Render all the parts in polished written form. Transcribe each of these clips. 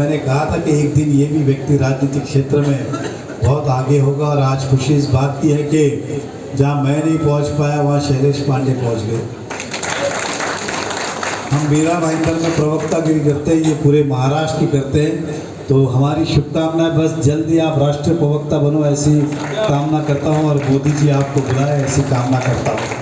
मैंने कहा था कि एक दिन ये भी व्यक्ति राजनीतिक क्षेत्र में बहुत आगे होगा, और आज खुशी इस बात की है कि जहाँ मैं नहीं पहुँच पाया वहाँ शैलेश पांडे पहुँच गए। हम मीरा भाईंदर में प्रवक्तागिरी करते हैं, ये पूरे महाराष्ट्र की करते हैं, तो हमारी शुभकामनाएं, बस जल्दी आप राष्ट्रीय प्रवक्ता बनो ऐसी कामना करता हूं, और मोदी जी आपको बुलाए ऐसी कामना करता हूं।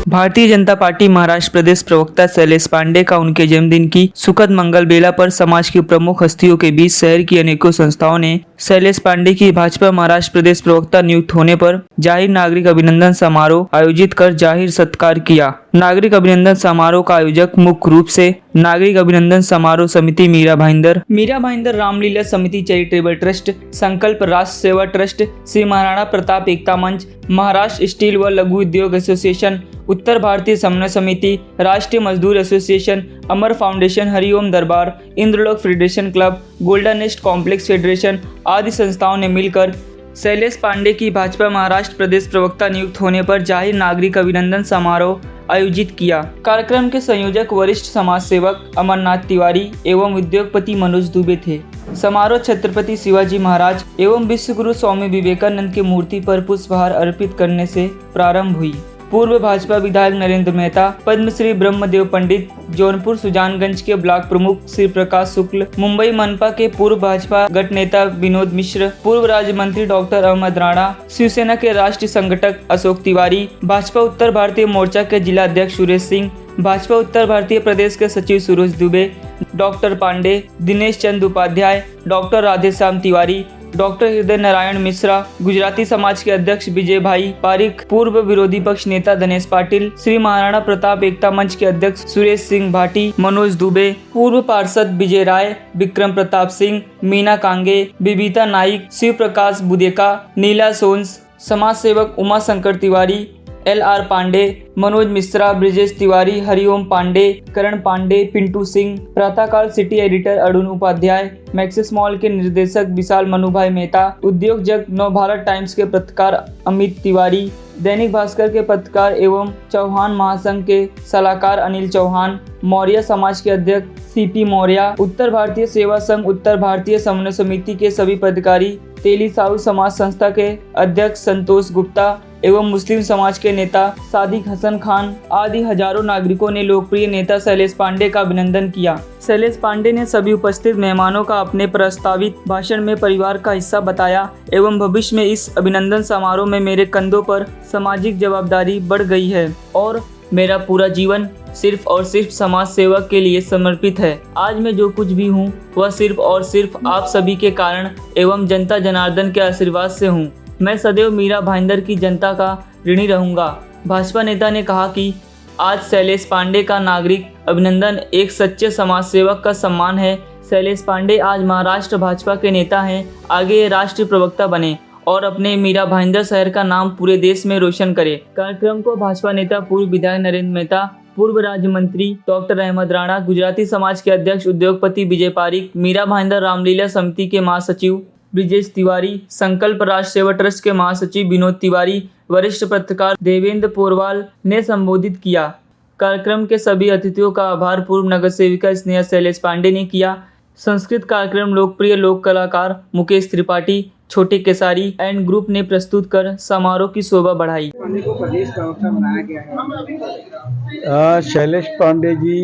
भारतीय जनता पार्टी महाराष्ट्र प्रदेश प्रवक्ता शैलेश पांडे का उनके जन्मदिन की सुखद मंगल बेला पर समाज की प्रमुख हस्तियों के बीच शहर की अनेकों संस्थाओं ने शैलेश पांडे की भाजपा महाराष्ट्र प्रदेश प्रवक्ता नियुक्त होने पर जाहिर नागरिक अभिनंदन समारोह आयोजित कर जाहिर सत्कार किया। नागरिक अभिनंदन समारोह का आयोजक मुख्य रूप से नागरिक अभिनंदन समारोह समिति मीरा भाईंदर रामलीला समिति चैरिटेबल ट्रस्ट, संकल्प राष्ट्र सेवा ट्रस्ट, श्री महाराणा प्रताप एकता मंच, महाराष्ट्र स्टील व लघु उद्योग एसोसिएशन, उत्तर भारतीय समन्वय समिति, राष्ट्रीय मजदूर एसोसिएशन, अमर Foundation, Hariom Darbar, Indralok Federation Club, Golden Nest Complex Federation आदि संस्थाओं ने मिलकर शैलेश पांडे की भाजपा महाराष्ट्र प्रदेश प्रवक्ता नियुक्त होने पर जाहिर नागरिक अभिनंदन समारोह आयोजित किया। कार्यक्रम के संयोजक वरिष्ठ समाज सेवक अमरनाथ तिवारी एवं उद्योगपति मनोज दुबे थे। समारोह छत्रपति शिवाजी महाराज एवं विश्वगुरु स्वामी विवेकानंद की मूर्ति पर पुष्पहार अर्पित करने से प्रारंभ हुई। पूर्व भाजपा विधायक नरेंद्र मेहता, पद्मश्री ब्रह्मदेव पंडित, जौनपुर सुजानगंज के ब्लॉक प्रमुख श्री प्रकाश शुक्ल, मुंबई मनपा के पूर्व भाजपा गठ नेता विनोद मिश्र, पूर्व राज्य मंत्री डॉक्टर अहमद राणा, शिवसेना के राष्ट्रीय संगठक अशोक तिवारी, भाजपा उत्तर भारतीय मोर्चा के जिला अध्यक्ष सुरेश सिंह, भाजपा उत्तर भारतीय प्रदेश के सचिव सूरज दुबे, डॉक्टर पांडे, दिनेश चंद उपाध्याय, डॉक्टर राधेश्याम तिवारी, डॉक्टर हृदय नारायण मिश्रा, गुजराती समाज के अध्यक्ष विजय भाई पारिक, पूर्व विरोधी पक्ष नेता धनेश पाटिल, श्री महाराणा प्रताप एकता मंच के अध्यक्ष सुरेश सिंह भाटी, मनोज दुबे, पूर्व पार्षद विजय राय, विक्रम प्रताप सिंह, मीना कांगे, बिबिता नाइक, शिव प्रकाश बुदेका, नीला सोन्स, समाज सेवक उमा शंकर तिवारी, LR पांडे, मनोज मिश्रा, ब्रिजेश तिवारी, हरिओम पांडे, करण Pandey, Pintu Singh, Pratahkal city editor Arun Upadhyay, Maxis mall के निर्देशक विशाल मनुभाई मेहता, उद्योग जग नव भारत टाइम्स के पत्रकार अमित तिवारी, दैनिक भास्कर के पत्रकार एवं चौहान महासंघ के सलाहकार अनिल चौहान, मौर्य समाज के अध्यक्ष CP मौर्य, उत्तर भारतीय सेवा संघ उत्तर भारतीय समन्वय समिति के सभी पदाधिकारी, तेली साहू समाज संस्था के अध्यक्ष संतोष गुप्ता एवं मुस्लिम समाज के नेता सादिक हसन खान आदि हजारों नागरिकों ने लोकप्रिय नेता शैलेश पांडे का अभिनंदन किया। शैलेश पांडे ने सभी उपस्थित मेहमानों का अपने प्रस्तावित भाषण में परिवार का हिस्सा बताया एवं भविष्य में इस अभिनंदन समारोह में मेरे कंधों पर सामाजिक जवाबदारी बढ़ गई है और मेरा पूरा जीवन सिर्फ और सिर्फ समाज सेवा के लिए समर्पित है। आज मैं जो कुछ भी हूँ वह सिर्फ और सिर्फ आप सभी के कारण एवं जनता जनार्दन के आशीर्वाद से हूँ। मैं सदैव मीरा भाईंदर की जनता का ऋणी रहूँगा। भाजपा नेता ने कहा कि आज शैलेश पांडे का नागरिक अभिनंदन एक सच्चे समाज सेवक का सम्मान है। शैलेश पांडे आज महाराष्ट्र भाजपा के नेता हैं, आगे ये राष्ट्रीय प्रवक्ता बने और अपने मीरा भाईंदर शहर का नाम पूरे देश में रोशन करे। कार्यक्रम को भाजपा नेता पूर्व विधायक नरेंद्र मेहता, पूर्व राज्य मंत्री डॉक्टर अहमद राणा, गुजराती समाज के अध्यक्ष उद्योगपति विजय पारीक, मीरा भाईंदर रामलीला समिति के महासचिव ब्रिजेश तिवारी, संकल्प राष्ट्र सेवा ट्रस्ट के महासचिव विनोद तिवारी, वरिष्ठ पत्रकार देवेंद्र पोरवाल ने संबोधित किया। कार्यक्रम के सभी अतिथियों का आभार पूर्व नगर सेविका स्नेहा शैलेश पांडे ने किया। संस्कृत कार्यक्रम लोकप्रिय लोक कलाकार मुकेश त्रिपाठी, छोटे केसारी एंड ग्रुप ने प्रस्तुत कर समारोह की शोभा बढ़ाई। को प्रदेश प्रवक्ता बनाया गया है। शैलेश पांडे जी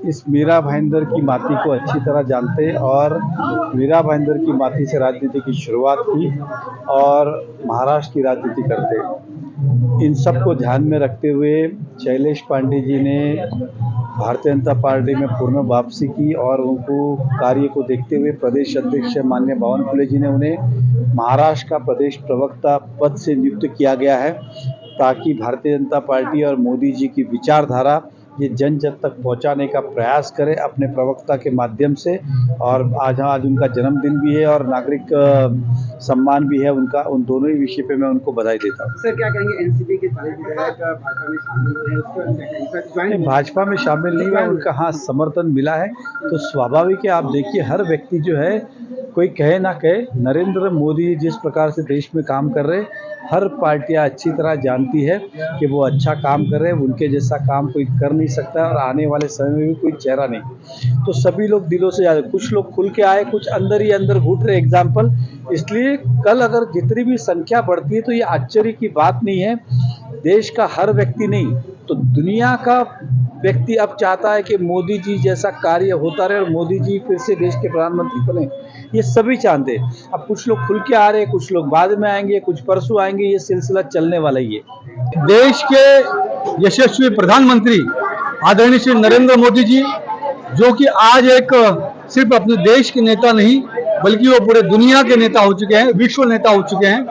इस मीरा भाईंदर की माती को अच्छी तरह जानते और मीरा भाईंदर की माती से राजनीति की शुरुआत की और महाराष्ट्र की राजनीति करते। इन सब को ध्यान में रखते हुए शैलेश पांडे जी ने भारतीय जनता पार्टी में पूर्ण वापसी की और उनको कार्य को देखते हुए प्रदेश अध्यक्ष माननीय बावनकुळे जी ने उन्हें महाराष्ट्र का प्रदेश प्रवक्ता पद से नियुक्त किया गया है, ताकि भारतीय जनता पार्टी और मोदी जी की विचारधारा ये जन जन तक पहुंचाने का प्रयास करें अपने प्रवक्ता के माध्यम से। और आज उनका जन्मदिन भी है और नागरिक सम्मान भी है उनका। उन दोनों ही विषय पे मैं उनको बधाई देता हूँ। सर क्या कहेंगे, एनसीपी के सारे विधायक भाजपा में शामिल हैं, भाजपा में शामिल नहीं हुआ, उनका हाँ समर्थन मिला है तो स्वाभाविक है। आप देखिए हर व्यक्ति जो है, कोई कहे ना कहे, नरेंद्र मोदी जिस प्रकार से देश में काम कर रहे, हर पार्टियां अच्छी तरह जानती है कि वो अच्छा काम कर रहे हैं। उनके जैसा काम कोई कर नहीं सकता और आने वाले समय में भी कोई चेहरा नहीं। तो सभी लोग दिलों से जाते, कुछ लोग खुल के आए, कुछ अंदर ही अंदर घुट रहे। एग्जाम्पल इसलिए कल अगर जितनी भी संख्या बढ़ती है तो ये आश्चर्य की बात नहीं है। देश का हर व्यक्ति नहीं तो दुनिया का व्यक्ति अब चाहता है कि मोदी जी जैसा कार्य होता रहे और मोदी जी फिर से देश के प्रधानमंत्री बने। ये सभी चाहते हैं। अब कुछ लोग खुल के आ रहे हैं, कुछ लोग बाद में आएंगे, कुछ परसों आएंगे, ये सिलसिला चलने वाला ही है। देश के यशस्वी प्रधानमंत्री आदरणीय श्री नरेंद्र मोदी जी, जो कि आज एक सिर्फ अपने देश के नेता नहीं बल्कि वो पूरे दुनिया के नेता हो चुके हैं, विश्व नेता हो चुके हैं।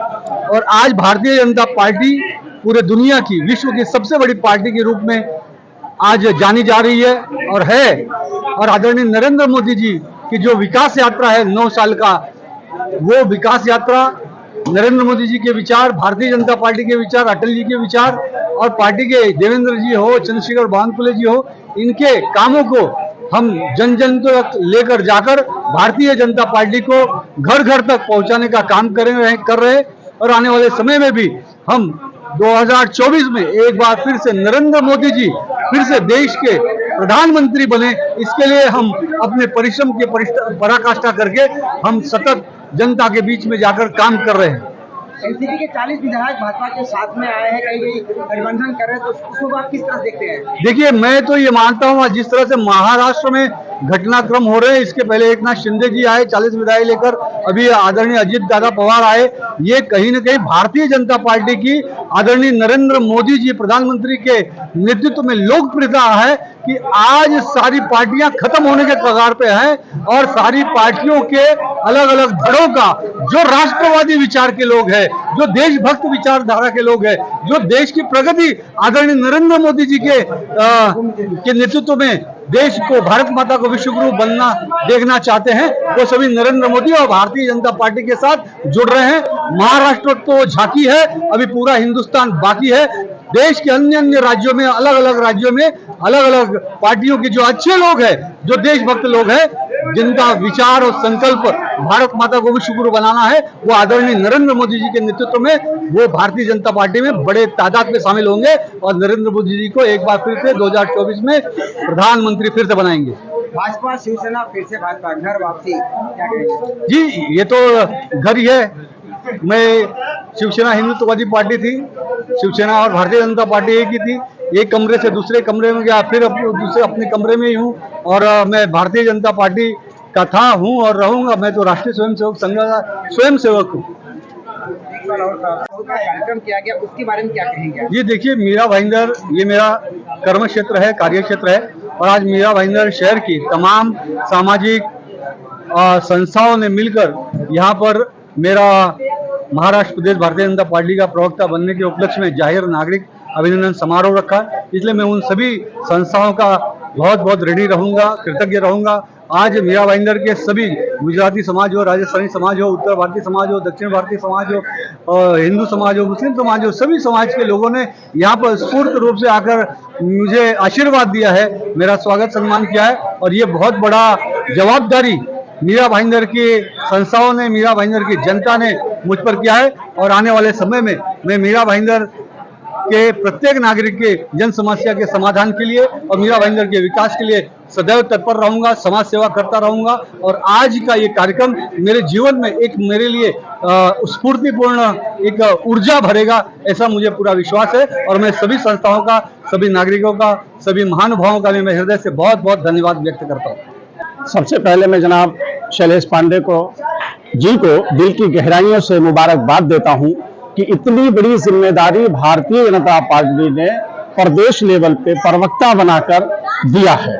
और आज भारतीय जनता पार्टी पूरे दुनिया की, विश्व की सबसे बड़ी पार्टी के रूप में आज जानी जा रही है और है। और आदरणीय नरेंद्र मोदी जी की जो विकास यात्रा है 9 साल का, वो विकास यात्रा, नरेंद्र मोदी जी के विचार, भारतीय जनता पार्टी के विचार, अटल जी के विचार और पार्टी के देवेंद्र जी हो, चंद्रशेखर बावनकुळे जी हो, इनके कामों को हम जन जन तक लेकर जाकर भारतीय जनता पार्टी को घर घर तक पहुंचाने का काम कर रहे। और आने वाले समय में भी हम 2024 में एक बार फिर से नरेंद्र मोदी जी फिर से देश के प्रधानमंत्री बने, इसके लिए हम अपने परिश्रम की पराकाष्ठा करके हम सतत जनता के बीच में जाकर काम कर रहे हैं। एनसीपी के 40 विधायक भाजपा के साथ में आए हैं, कई गठबंधन कर रहे हैं, तो उसको आप किस तरह देखते हैं? देखिए, मैं तो ये मानता हूँ जिस तरह से महाराष्ट्र में घटनाक्रम हो रहे हैं, इसके पहले एक नाथ शिंदे जी आए 40 विधायक लेकर, अभी आदरणीय अजित दादा पवार आए, ये कहीं न कहीं भारतीय जनता पार्टी की आदरणीय नरेंद्र मोदी जी प्रधानमंत्री के नेतृत्व में लोकप्रियता है कि आज सारी पार्टियां खत्म होने के कगार पे हैं और सारी पार्टियों के अलग अलग धड़ों का, जो राष्ट्रवादी विचार के लोग हैं, जो देशभक्त विचारधारा के लोग हैं, जो देश की प्रगति आदरणीय नरेंद्र मोदी जी के नेतृत्व में देश को, भारत माता को विश्व गुरु बनना देखना चाहते हैं, वो सभी नरेंद्र मोदी और भारतीय जनता पार्टी के साथ जुड़ रहे हैं। महाराष्ट्र तो झांकी है, अभी पूरा हिंदुस्तान बाकी है। देश के अन्य अन्य राज्यों में, अलग अलग राज्यों में अलग अलग पार्टियों के जो अच्छे लोग हैं, जो देशभक्त लोग हैं, जिनका विचार और संकल्प भारत माता को विश्व गुरु बनाना है, वो आदरणीय नरेंद्र मोदी जी के नेतृत्व में वो भारतीय जनता पार्टी में बड़े तादाद में शामिल होंगे और नरेंद्र मोदी जी को एक बार फिर से 2024 में प्रधानमंत्री फिर से बनाएंगे। भाजपा शिवसेना फिर से भाजपा घर वापसी, क्या कहेंगे? जी, ये तो घर ही है। मैं, शिवसेना हिंदुत्ववादी पार्टी थी, शिवसेना और भारतीय जनता पार्टी एक ही थी। एक कमरे से दूसरे कमरे में गया, फिर दूसरे अपने कमरे में ही हूँ और मैं भारतीय जनता पार्टी का था, हूँ और रहूंगा। मैं तो राष्ट्रीय स्वयंसेवक संघ का स्वयंसेवक हूँ। कार्यक्रम किया गया, उसके बारे में क्या कहेंगे? ये देखिए, मीरा भाईंदर ये मेरा कर्म क्षेत्र है, कार्य क्षेत्र है और आज मीरा भाईंदर शहर की तमाम सामाजिक संस्थाओं ने मिलकर यहाँ पर मेरा महाराष्ट्र प्रदेश भारतीय जनता पार्टी का प्रवक्ता बनने के उपलक्ष्य में जाहिर नागरिक अभिनंदन समारोह रखा। इसलिए मैं उन सभी संस्थाओं का बहुत बहुत ऋणी रहूंगा, कृतज्ञ रहूंगा आज मीरा भाईंदर के सभी गुजराती समाज हो, राजस्थानी समाज हो, उत्तर भारतीय समाज हो, दक्षिण भारतीय समाज हो, हिंदू समाज हो, मुस्लिम समाज हो, सभी समाज के लोगों ने यहाँ पर स्फूर्त रूप से आकर मुझे आशीर्वाद दिया है, मेरा स्वागत सम्मान किया है। और ये बहुत बड़ा जवाबदारी मीरा भाईंदर की संस्थाओं ने, मीरा भाईंदर की जनता ने मुझ पर किया है। और आने वाले समय में मैं मीरा भाईंदर के प्रत्येक नागरिक के जन समस्या के समाधान के लिए और मीरा भाईंदर के विकास के लिए सदैव तत्पर रहूंगा, समाज सेवा करता रहूंगा। और आज का ये कार्यक्रम मेरे जीवन में एक मेरे लिए स्फूर्तिपूर्ण एक ऊर्जा भरेगा, ऐसा मुझे पूरा विश्वास है। और मैं सभी संस्थाओं का, सभी नागरिकों का, सभी महानुभावों का मैं हृदय से बहुत बहुत धन्यवाद व्यक्त करता हूँ। सबसे पहले मैं जनाब शैलेश पांडे जी को दिल की गहराइयों से मुबारकबाद देता हूं कि इतनी बड़ी जिम्मेदारी भारतीय जनता पार्टी ने प्रदेश लेवल पे प्रवक्ता बनाकर दिया है।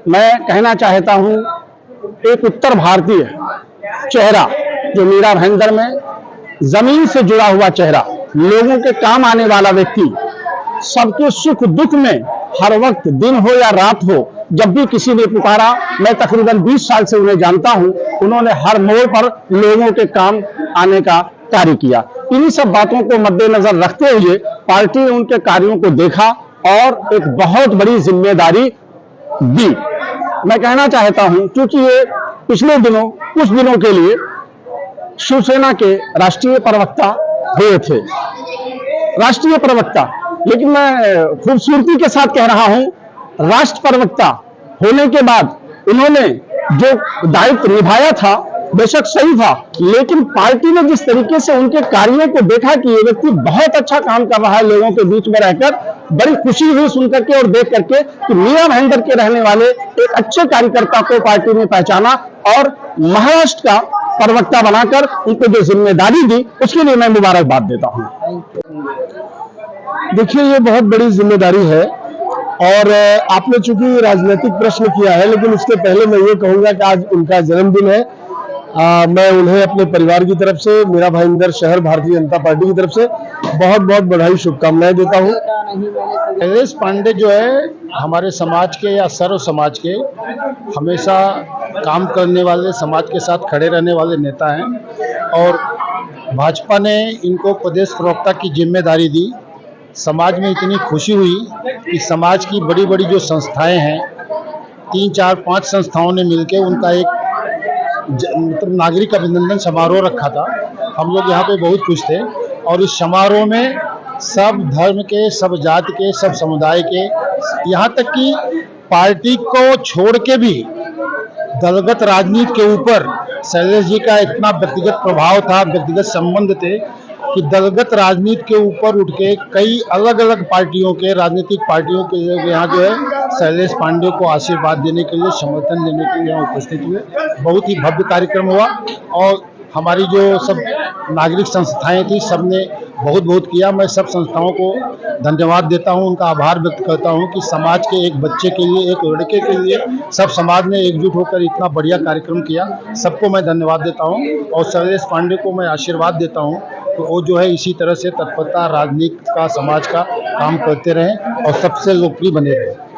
मैं कहना चाहता हूं, एक उत्तर भारतीय चेहरा जो मीरा भाईंदर में जमीन से जुड़ा हुआ चेहरा, लोगों के काम आने वाला व्यक्ति, सबके सुख दुख में हर वक्त दिन हो या रात हो, जब भी किसी ने पुकारा, मैं तकरीबन 20 साल से उन्हें जानता हूं, उन्होंने हर मोड़ पर लोगों के काम आने का कार्य किया। इन्हीं सब बातों को मद्देनजर रखते हुए पार्टी ने उनके कार्यों को देखा और एक बहुत बड़ी जिम्मेदारी दी। मैं कहना चाहता हूं, क्योंकि ये पिछले दिनों कुछ दिनों के लिए शिवसेना के राष्ट्रीय प्रवक्ता हुए थे, राष्ट्रीय प्रवक्ता, लेकिन मैं खूबसूरती के साथ कह रहा हूं, राष्ट्र प्रवक्ता होने के बाद उन्होंने जो दायित्व निभाया था बेशक सही था, लेकिन पार्टी ने जिस तरीके से उनके कार्यों को देखा कि ये व्यक्ति बहुत अच्छा काम कर रहा है लोगों के बीच में रहकर, बड़ी खुशी हुई सुनकर के और देख करके कि मीरा भाईंदर के रहने वाले एक अच्छे कार्यकर्ता को पार्टी ने पहचाना और महाराष्ट्र का प्रवक्ता बनाकर उनको जो जिम्मेदारी दी, उसके लिए मैं मुबारकबाद देता हूं। देखिए, ये बहुत बड़ी जिम्मेदारी है और आपने चूंकि राजनीतिक प्रश्न किया है, लेकिन उसके पहले मैं ये कहूंगा कि आज उनका जन्मदिन है। मैं उन्हें अपने परिवार की तरफ से, मीरा भाईंदर शहर भारतीय जनता पार्टी की तरफ से बहुत बहुत बधाई, शुभकामनाएं देता हूं। शैलेश पांडे जो है हमारे समाज के या सर्व समाज के हमेशा काम करने वाले, समाज के साथ खड़े रहने वाले नेता हैं और भाजपा ने इनको प्रदेश प्रवक्ता की जिम्मेदारी दी। समाज में इतनी खुशी हुई कि समाज की बड़ी बड़ी जो संस्थाएं हैं, 3, 4, 5 संस्थाओं ने मिलकर उनका एक मतलब नागरिक अभिनंदन समारोह रखा था। हम लोग यहाँ पे बहुत खुश थे और इस समारोह में सब धर्म के, सब जाति के, सब समुदाय के, यहाँ तक कि पार्टी को छोड़ के भी दलगत राजनीति के ऊपर शैलेश जी का इतना व्यक्तिगत प्रभाव था, व्यक्तिगत संबंध थे कि दलगत राजनीति के ऊपर उठ के कई अलग अलग पार्टियों के, राजनीतिक पार्टियों के लोग यहाँ जो है शैलेश पांडे को आशीर्वाद देने के लिए, समर्थन देने के लिए यहाँ उपस्थित हुए। बहुत ही भव्य कार्यक्रम हुआ और हमारी जो सब नागरिक संस्थाएं थी, सबने बहुत बहुत किया। मैं सब संस्थाओं को धन्यवाद देता हूं, उनका आभार व्यक्त करता हूं कि समाज के एक बच्चे के लिए, एक लड़के के लिए सब समाज ने एकजुट होकर इतना बढ़िया कार्यक्रम किया। सबको मैं धन्यवाद देता हूं और शैलेश पांडे को मैं आशीर्वाद देता हूं तो वो जो है इसी तरह से तत्परता राजनीति का, समाज का काम करते रहें और सबसे लोकप्रिय बने रहें।